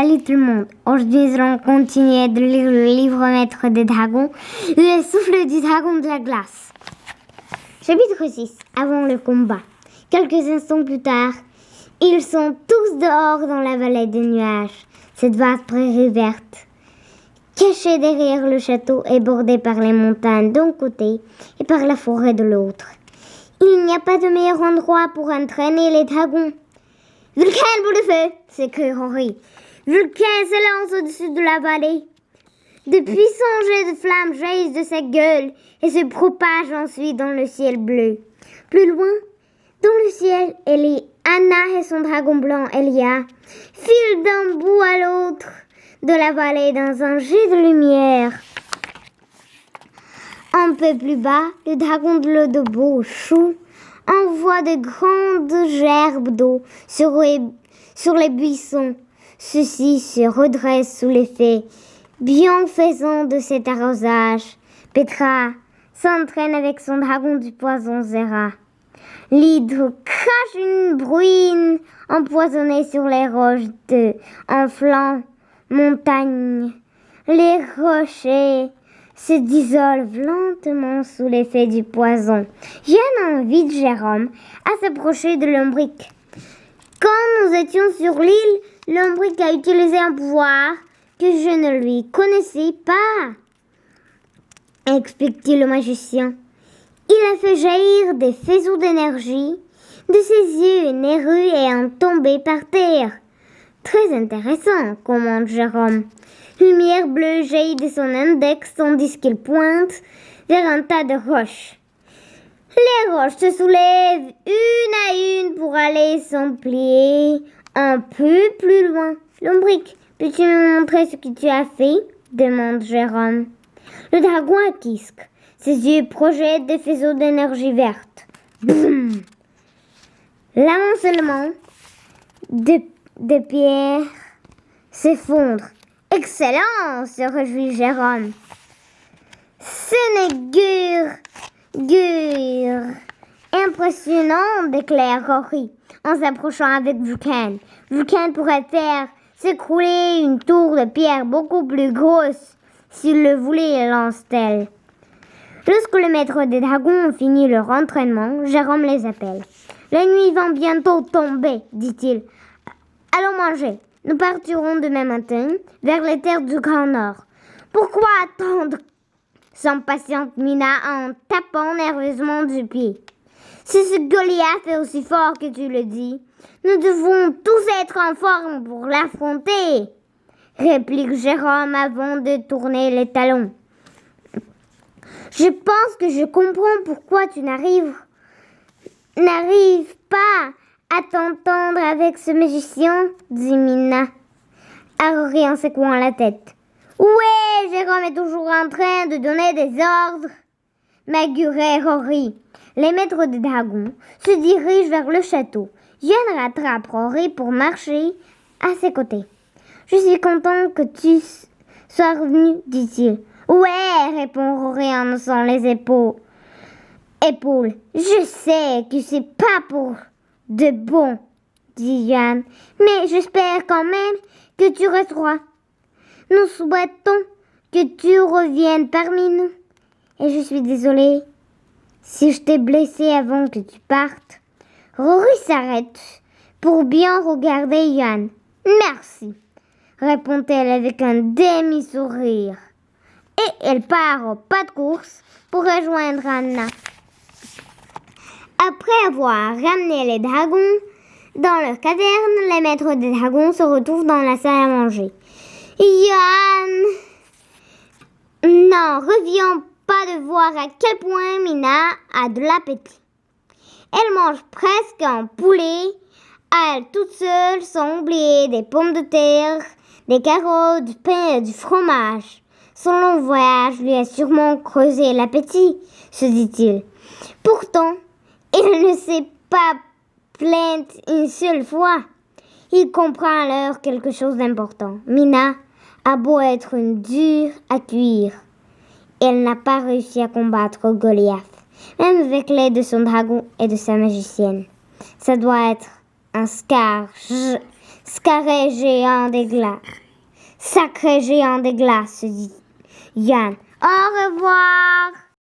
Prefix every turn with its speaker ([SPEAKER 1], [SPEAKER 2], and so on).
[SPEAKER 1] Salut tout le monde, aujourd'hui nous allons continuer de lire le livre Maître des dragons, le souffle du dragon de la glace. Chapitre 6, avant le combat. Quelques instants plus tard, ils sont tous dehors dans la vallée des nuages, cette vaste prairie verte. Cachée derrière le château et bordée par les montagnes d'un côté et par la forêt de l'autre. Il n'y a pas de meilleur endroit pour entraîner les dragons. Vulcain, boule de feu, s'écrie Rory. Vulcain s'élance au-dessus de la vallée. De puissants jets de flammes jaillissent de sa gueule et se propagent ensuite dans le ciel bleu. Plus loin, dans le ciel, Anna et son dragon blanc Elia filent d'un bout à l'autre de la vallée dans un jet de lumière. Un peu plus bas, le dragon de l'eau de beau Chou envoie de grandes gerbes d'eau sur les buissons. Ceux-ci se redressent sous l'effet bienfaisant de cet arrosage. Petra s'entraîne avec son dragon du poison Zera. L'hydre crache une bruine empoisonnée sur les roches en flanc montagne. Les rochers se dissolvent lentement sous l'effet du poison. Yann invite Jérôme à s'approcher de Lombric. Quand nous étions sur l'île, Lombric a utilisé un pouvoir que je ne lui connaissais pas, explique-t-il au magicien. Il a fait jaillir des faisceaux d'énergie de ses yeux nerveux et en tombé par terre. Très intéressant, commande Jérôme. Lumière bleue jaillit de son index tandis qu'il pointe vers un tas de roches. Les roches se soulèvent une à une pour aller s'emplier un peu plus loin. Lombric, peux-tu me montrer ce que tu as fait? Demande Jérôme. Le dragon acquisque. Ses yeux projettent des faisceaux d'énergie verte. Boum! L'amoncellement de pierres s'effondre. Excellent, se réjouit Jérôme. Ce n'est guère impressionnant, déclare Rory en s'approchant avec Vulcain. Vulcain pourrait faire s'écrouler une tour de pierre beaucoup plus grosse s'il le voulait, lance-t-elle. Lorsque le maître des dragons a fini leur entraînement, Jérôme les appelle. La nuit va bientôt tomber, dit-il. Allons manger. Nous partirons demain matin vers les terres du Grand Nord. Pourquoi attendre? S'impatiente Mina en tapant nerveusement du pied. Si ce Goliath est aussi fort que tu le dis, nous devons tous être en forme pour l'affronter, réplique Jérôme avant de tourner les talons. Je pense que je comprends pourquoi tu n'arrives pas à t'entendre avec ce magicien, dit Mina, à Rory en secouant la tête. Ouais, Jérôme est toujours en train de donner des ordres, magurait Rory. Les maîtres des dragons se dirigent vers le château. Yann rattrape Rory pour marcher à ses côtés. Je suis content que tu sois revenu, dit-il. Ouais, répond Rory en haussant les épaules. Je sais que c'est pas pour de bon, dit Yann, mais j'espère quand même que tu resteras. Nous souhaitons que tu reviennes parmi nous. Et je suis désolée si je t'ai blessé avant que tu partes. Rory s'arrête pour bien regarder Yann. Merci, répond-elle avec un demi-sourire. Et elle part au pas de course pour rejoindre Anna. Après avoir ramené les dragons dans leur caverne, les maîtres des dragons se retrouvent dans la salle à manger. Yann n'en revient pas de voir à quel point Mina a de l'appétit. Elle mange presque un poulet à elle toute seule, sans oublier des pommes de terre, des carottes, du pain et du fromage. Son long voyage lui a sûrement creusé l'appétit, se dit-il. Pourtant, il ne s'est pas plaint une seule fois. Il comprend alors quelque chose d'important. Mina a beau être une dure à cuire, elle n'a pas réussi à combattre Goliath, même avec l'aide de son dragon et de sa magicienne. Ça doit être un scar Scarré géant des glaces. Sacré géant des glaces, dit Yann. Au revoir.